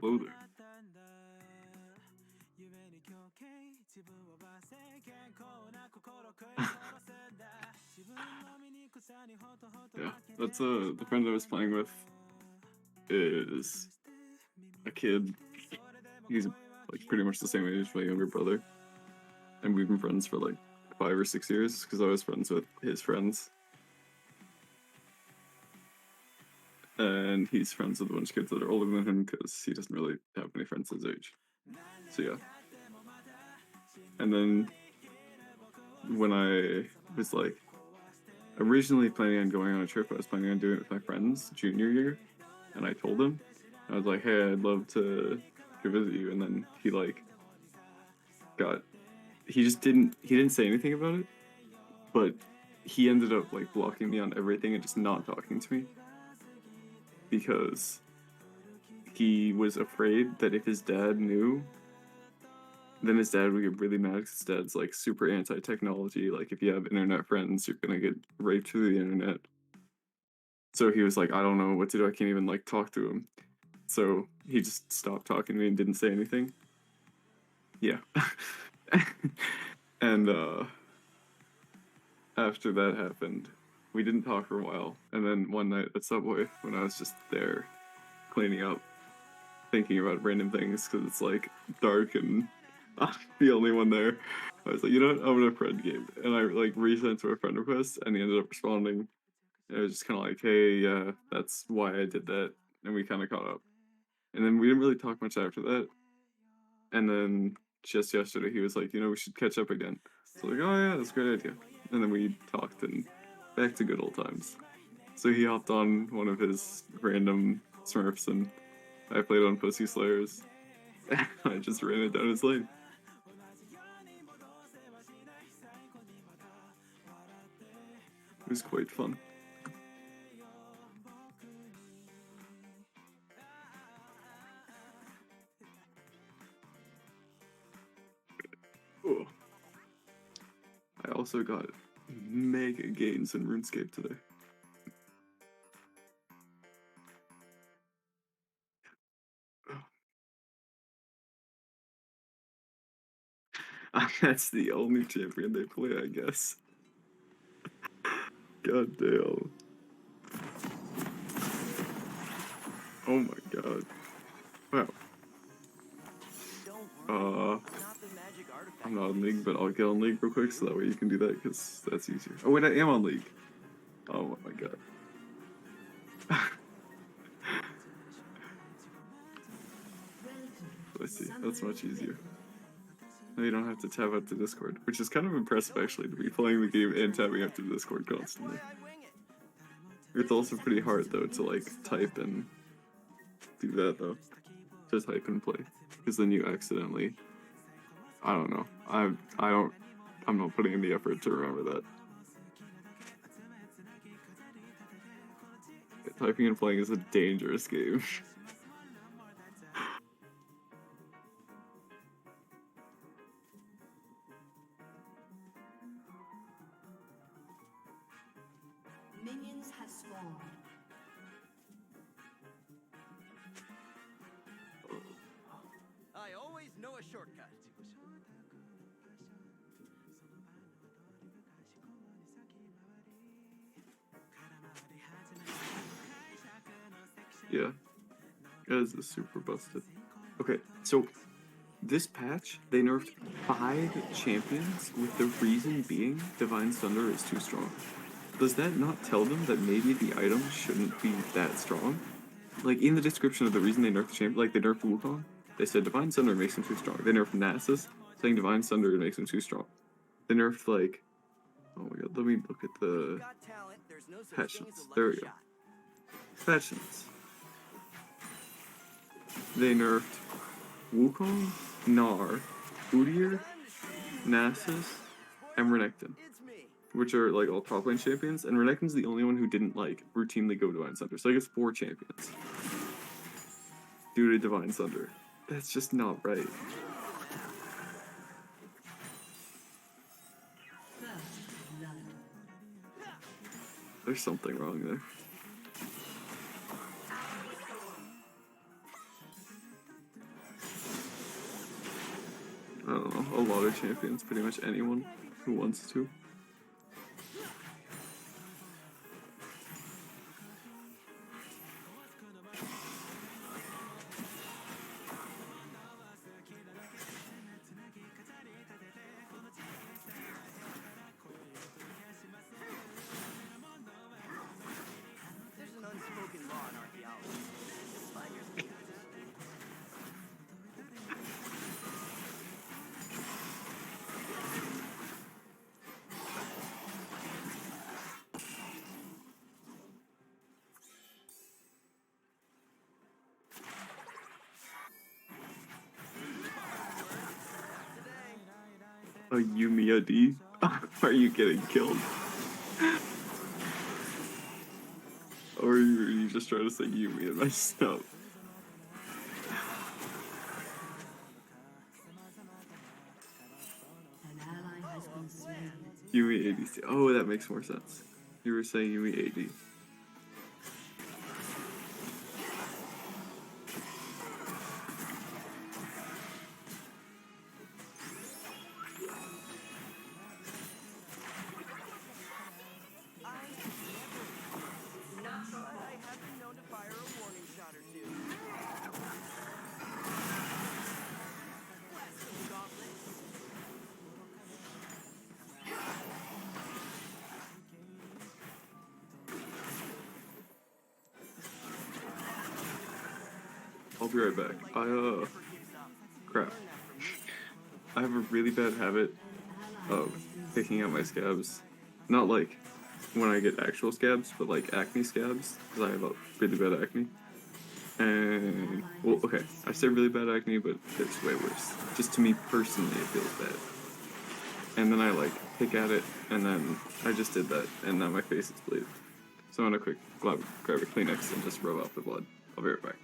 Hello there. Yeah, that's the friend I was playing with is a kid. He's like pretty much the same age as my younger brother, and we've been friends for like 5 or 6 years because I was friends with his friends, and he's friends with a bunch of kids that are older than him because he doesn't really have any friends his age. So yeah, and then when I was like originally planning on going on a trip, I was planning on doing it with my friends junior year, and I told him, I was like, hey, I'd love to visit you, and then he like he didn't say anything about it, but he ended up like blocking me on everything and just not talking to me because he was afraid that if his dad knew, then his dad would get really mad because his dad's like super anti-technology. Like if you have internet friends, you're gonna get raped through the internet. So he was like, I don't know what to do. I can't even like talk to him. So he just stopped talking to me and didn't say anything. Yeah. And after that happened, we didn't talk for a while. And then one night at Subway, when I was just there cleaning up, thinking about random things because it's like dark and I'm the only one there, I was like, you know what, I'm gonna friend game. And I like resent to a friend request, and he ended up responding. And it was just kind of like, hey, yeah, that's why I did that. And we kind of caught up. And then we didn't really talk much after that. And then just yesterday, he was like, you know, we should catch up again. So like, oh yeah, that's a great idea. And then we talked and back to good old times. So he hopped on one of his random Smurfs and I played on Pussy Slayers. I just ran it down his lane. It was quite fun. Oh. I also got mega gains in RuneScape today. That's the only champion they play, I guess. God damn. Oh my god. Wow. I'm not on League, but I'll get on League real quick so that way you can do that, because that's easier. Oh wait, I am on League. Oh my god. Let's see, that's much easier. Now you don't have to tab out to Discord, which is kind of impressive actually, to be playing the game and tabbing out to Discord constantly. It's also pretty hard though to like type and do that though. To type and play. Because then you accidentally, I don't know. I'm not putting in the effort to remember that. Typing and playing is a dangerous game. Minions have spawned. I always know a shortcut. Yeah. Guys is super busted. Okay, so this patch, they nerfed 5 champions with the reason being Divine Thunder is too strong. Does that not tell them that maybe the item shouldn't be that strong? Like, in the description of the reason they nerfed the champion, like they nerfed Wukong, they said Divine Thunder makes him too strong. They nerfed Nasus, saying Divine Thunder makes him too strong. They nerfed like, oh my god, let me look at the Got talent, there's no such thing as passions. a There we lucky go. shot. Passions. They nerfed Wukong, Gnar, Udyr, Nasus, and Renekton, It's me. which are like all top lane champions, and Renekton's the only one who didn't like routinely go Divine Thunder. So I guess 4 champions due to Divine Thunder. That's just not right. First blood. There's something wrong there. I don't know, a lot of champions, pretty much anyone who wants to. There's an unspoken law in archaeology. Spiders. A yuumi AD? Are you getting killed? Or are you just trying to say Yuumi and messed up? An ally has been slain. Yuumi ADC. Oh, that makes more sense. You were saying Yuumi AD. I have been known to fire a warning shot or two. Blast those gauntlets. I'll be right back. Crap. I have a really bad habit of picking out my scabs. Not like when I get actual scabs, but like acne scabs, because I have a really bad acne. And, well, okay, I say really bad acne, but it's way worse. Just to me personally, it feels bad. And then I like pick at it, and then I just did that, and now my face is bleeding. So I'm gonna quick grab a Kleenex and just rub off the blood. I'll be right back.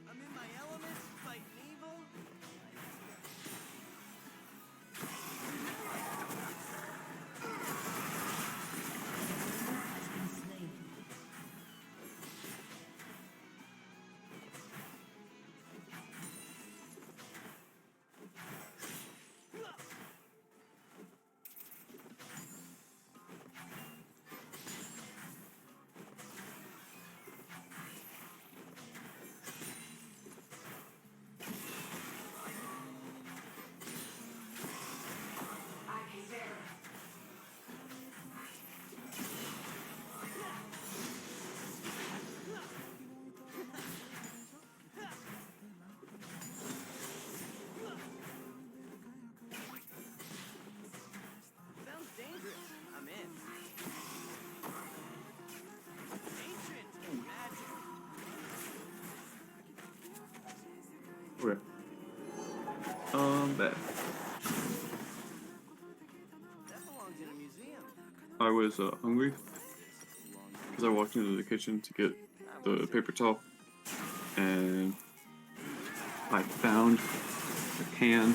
I'm in my element, fighting evil. Has been slain. Sounds dangerous. I'm in. Ancient magic. Okay. Bad. That belongs in a museum. I was hungry because I walked into the kitchen to get the paper towel, and I found a can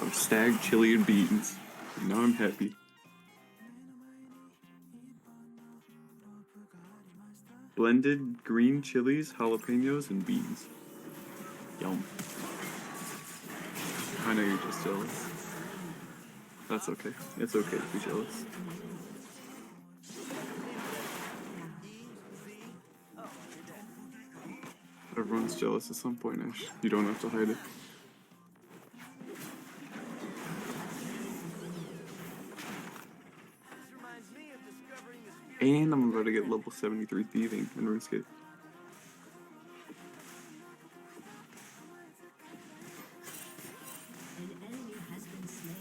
of stag chili and beans. And now I'm happy. Blended green chilies, jalapenos, and beans. Yum. I know you're just jealous. That's okay. It's okay to be jealous. Everyone's jealous at some point, Ash. You don't have to hide it. This reminds me of discovering the spirit. And I'm about to get level 73 thieving in RuneScape. An enemy has been slain.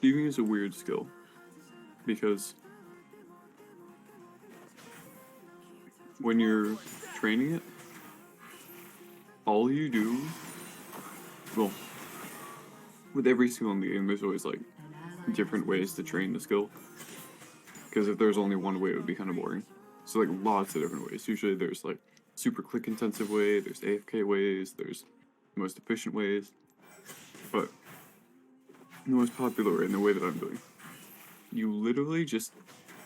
Thieving is a weird skill because when you're training it, all you do, well, with every skill in the game, there's always like An ally different ways to train the skill. Because if there's only one way, it would be kind of boring. So like lots of different ways. Usually there's like super click intensive way, there's AFK ways, there's the most efficient ways. But the most popular way, and the way that I'm doing, you literally just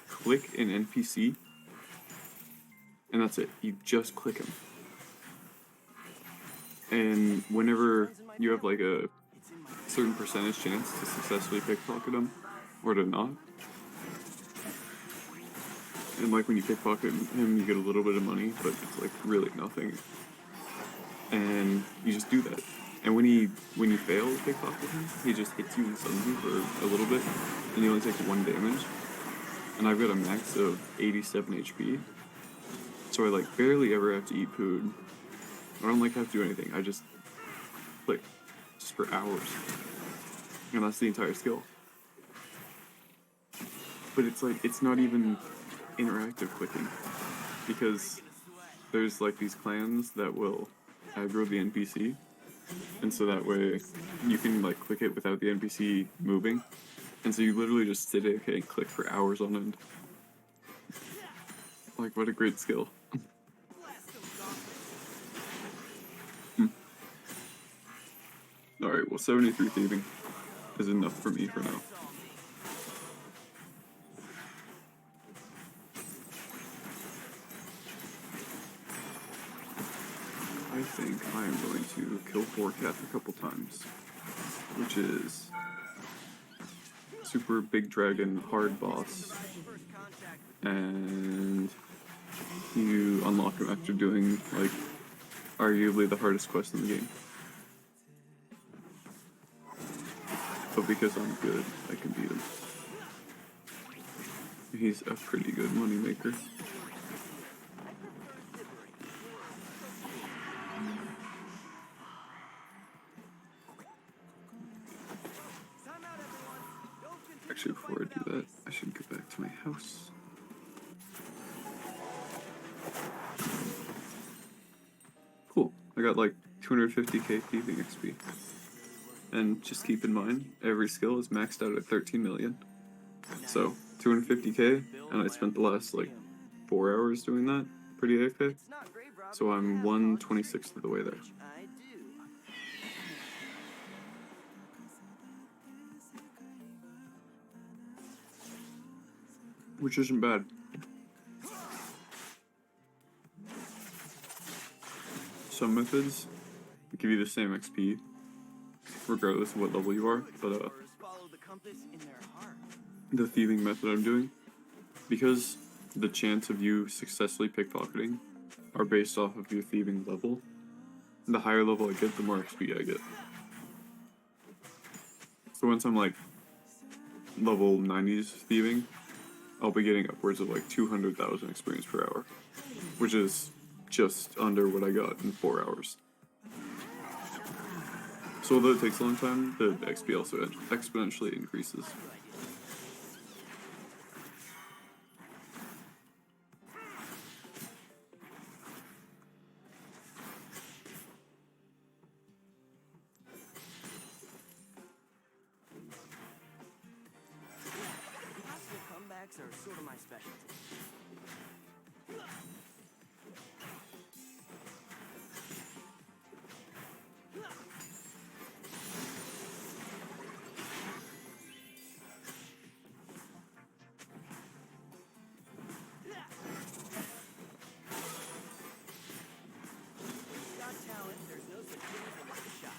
click an NPC, and that's it. You just click him. And whenever you have like a certain percentage chance to successfully pickpocket him, or to not, and like when you pickpocket him, you get a little bit of money, but it's like really nothing. And you just do that. And when you fail to pickpocket him, he just hits you and stuns you for a little bit, and you only take 1 damage. And I've got a max of 87 HP, so I like barely ever have to eat food. I don't like have to do anything. I just click, just for hours, and that's the entire skill. But it's like it's not even interactive clicking, because there's like these clans that will aggro the NPC, and so that way you can like click it without the NPC moving, and so you literally just sit AFK and click for hours on end. Like, what a great skill. Alright, well 73 thieving is enough for me for now. I think I am going to kill Forecast a couple times, which is super big dragon hard boss, and you unlock him after doing like arguably the hardest quest in the game. But because I'm good, I can beat him. He's a pretty good moneymaker. Actually, before I do that, I should get back to my house. Cool. I got like 250k thieving XP. And just keep in mind, every skill is maxed out at 13 million. So, 250k, and I spent the last like 4 hours doing that, pretty AFK. So I'm 1/26th of the way there. I do. Which isn't bad. Some methods give you the same XP, regardless of what level you are, but Follow the compass in their heart. the thieving method I'm doing, because the chance of you successfully pickpocketing are based off of your thieving level, the higher level I get, the more XP I get. So once I'm like level 90s thieving, I'll be getting upwards of like 200,000 experience per hour, which is just under what I got in 4 hours. So although it takes a long time, the XP also exponentially increases. Possible comebacks are sort of my specialty. Got talent, there's no such thing as a lucky shot.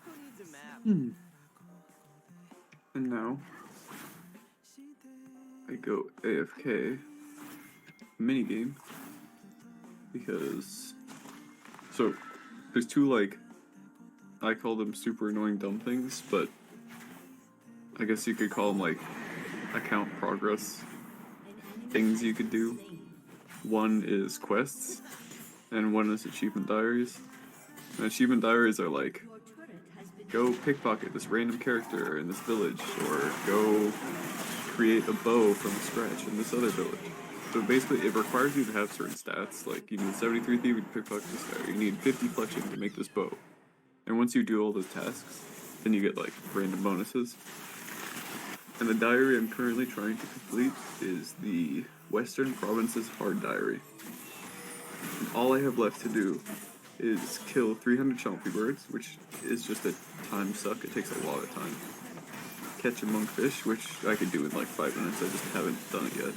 Who needs a map? And now I go AFK minigame because so there's two like I call them super annoying dumb things, but I guess you could call them like account progress things you could do. One is quests, and one is achievement diaries. And achievement diaries are like, go pickpocket this random character in this village, or go create a bow from scratch in this other village. So basically, it requires you to have certain stats, like you need 73 thieving to pickpocket this guy, you need 50 fletching to make this bow. And once you do all those tasks, then you get like random bonuses. And the diary I'm currently trying to complete is the Western Provinces Hard Diary. And all I have left to do is kill 300 chompy birds, which is just a time suck. It takes a lot of time. Catch a monkfish, which I could do in like 5 minutes. I just haven't done it yet.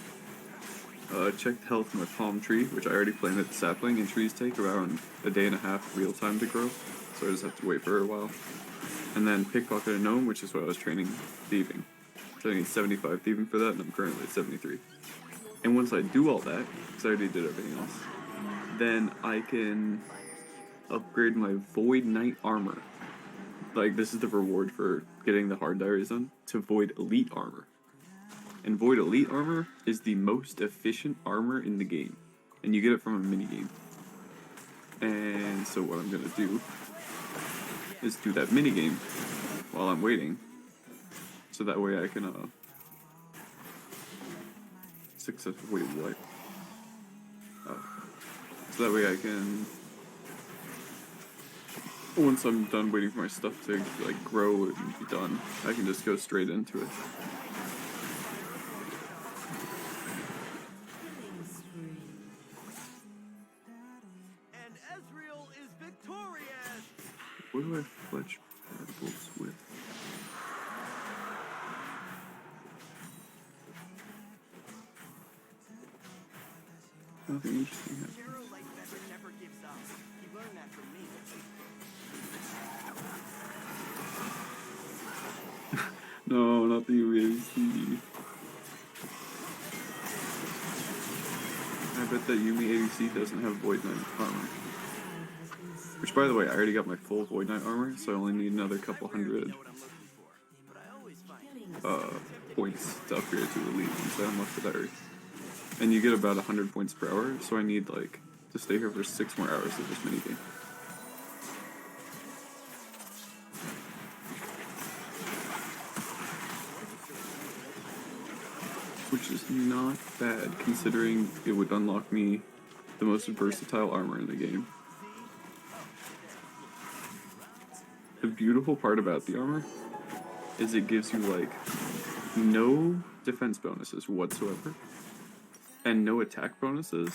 Check the health of my palm tree, which I already planted the sapling, and trees take around a day and a half real time to grow, so I just have to wait for a while. And then pickpocket a gnome, which is what I was training thieving. So I need 75 thieving for that, and I'm currently at 73. And once I do all that, because I already did everything else, then I can upgrade my Void Knight armor. Like, this is the reward for getting the hard diaries done, to Void Elite armor. And Void Elite armor is the most efficient armor in the game. And you get it from a minigame. And so what I'm gonna do is do that minigame while I'm waiting. So that way I can, successfully, wait, what? So that way I can, once I'm done waiting for my stuff to, like, grow and be done, I can just go straight into it. And Ezreal is victorious! What do I fletch bolts with? Nothing interesting happened. Hero like Becker never gives up. He learned that from me. No, not the UAC. I bet that Yuumi ADC doesn't have Void Knight armor. Which, by the way, I already got my full Void Knight armor, so I only need another couple hundred Know what I'm looking for, but I always find points to upgrade to Elite once I unlock the diary. And you get about 100 points per hour, so I need, like, to stay here for 6 more hours of this minigame. Which is not bad, considering it would unlock me the most versatile armor in the game. The beautiful part about the armor is it gives you, like, no defense bonuses whatsoever, and no attack bonuses,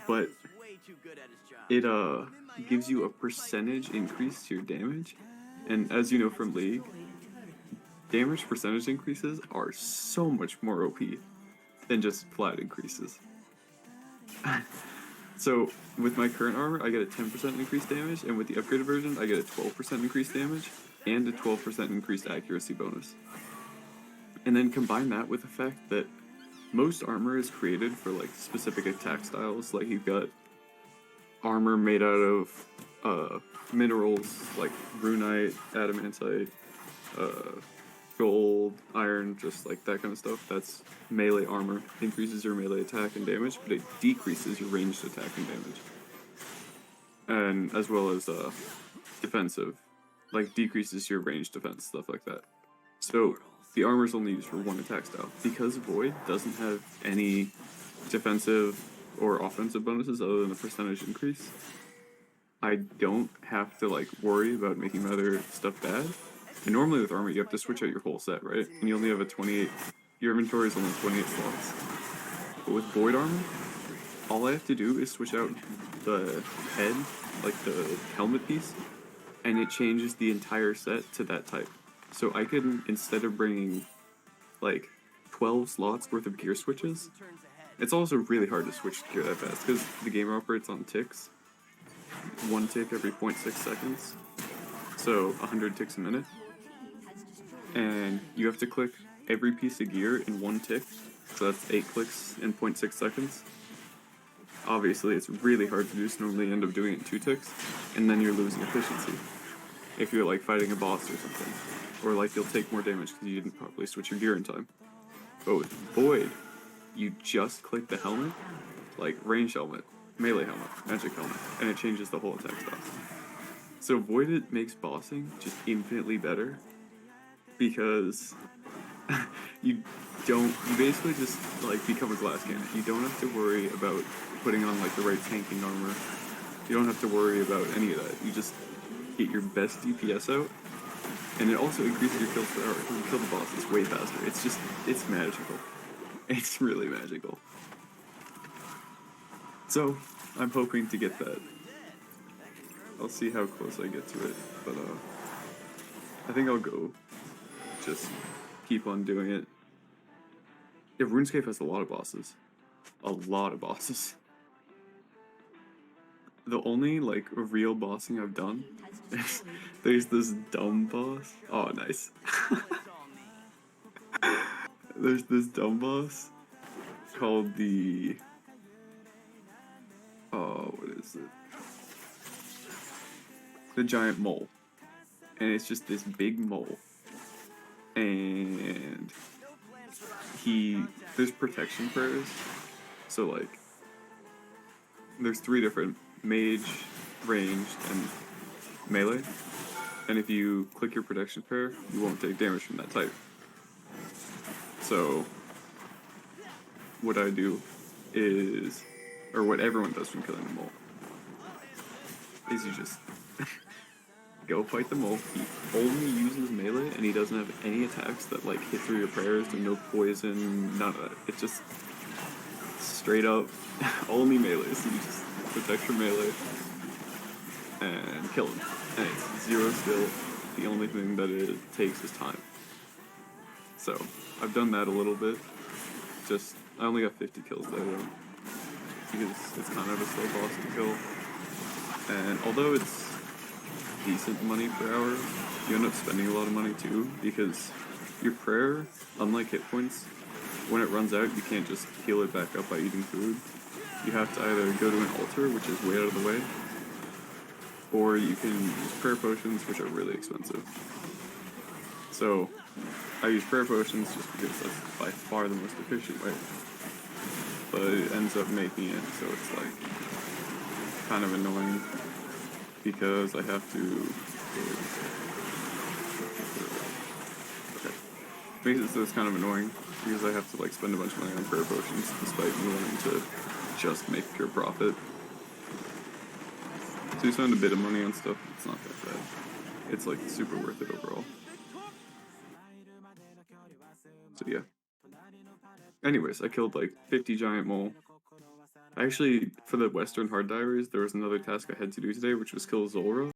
but it gives you a percentage increase to your damage. And as you know from League, damage percentage increases are so much more OP than just flat increases. So with my current armor, I get a 10% increased damage, and with the upgraded version, I get a 12% increased damage and a 12% increased accuracy bonus. And then combine that with the fact that most armor is created for, like, specific attack styles. Like, you've got armor made out of minerals like runite, adamantite, gold, iron, just like that kind of stuff. That's melee armor. Increases your melee attack and damage, but it decreases your ranged attack and damage. And as well as defensive, like decreases your ranged defense, stuff like that. So the armor is only used for one attack style. Because Void doesn't have any defensive or offensive bonuses other than the percentage increase, I don't have to like worry about making my other stuff bad. And normally with armor, you have to switch out your whole set, right? And you only have a 28. Your inventory is only 28 slots. But with void armor, all I have to do is switch out the head, like the helmet piece, and it changes the entire set to that type. So I can, instead of bringing like 12 slots worth of gear switches, it's also really hard to switch gear that fast because the game operates on ticks. 1 tick every 0.6 seconds. So 100 ticks a minute. And you have to click every piece of gear in 1 tick. So that's 8 clicks in 0.6 seconds. Obviously, it's really hard to do, so normally you end up doing it in 2 ticks, and then you're losing efficiency. If you're like fighting a boss or something. Or like you'll take more damage because you didn't properly switch your gear in time. But with Void, you just click the helmet, like range helmet, melee helmet, magic helmet, and it changes the whole attack stats. So Void it makes bossing just infinitely better because you basically just like become a glass cannon. You don't have to worry about putting on like the right tanking armor. You don't have to worry about any of that. You just get your best DPS out, and it also increases your kills per hour. You kill the bosses way faster. It's magical. It's really magical. So I'm hoping to get that. I'll see how close I get to it, but I think I'll go just keep on doing it. Yeah, RuneScape has a lot of bosses. A lot of bosses. The only, like, real bossing I've done is there's this dumb boss. Oh, nice. There's this dumb boss called the... Oh, what is it? The giant mole. And it's just this big mole. And there's protection prayers. So, like, there's 3 different: mage, ranged, and melee. And if you click your protection prayer, you won't take damage from that type. So, what I do is, or what everyone does from killing the mole, is you just go fight the mole. He only uses melee, and he doesn't have any attacks that like hit through your prayers. There's no poison, none of that. It's just straight up only melee. So you just protect your melee and kill him. And it's 0 skill. The only thing that it takes is time. So I've done that a little bit. I only got 50 kills there though, because it's kind of a slow boss to kill. And although it's decent money per hour, you end up spending a lot of money too, because your prayer, unlike hit points, when it runs out, you can't just heal it back up by eating food. You have to either go to an altar, which is way out of the way, or you can use prayer potions, which are really expensive. So I use prayer potions just because that's by far the most efficient way. But it ends up making it so it's like kind of annoying because I have to. Okay. Makes it so it's kind of annoying because I have to like spend a bunch of money on prayer potions despite me wanting to just make pure profit. So you spend a bit of money on stuff, it's not that bad. It's like super worth it overall. So yeah. Anyways, I killed like 50 giant mole. Actually, for the Western Hard Divers, there was another task I had to do today, which was kill Zulrah.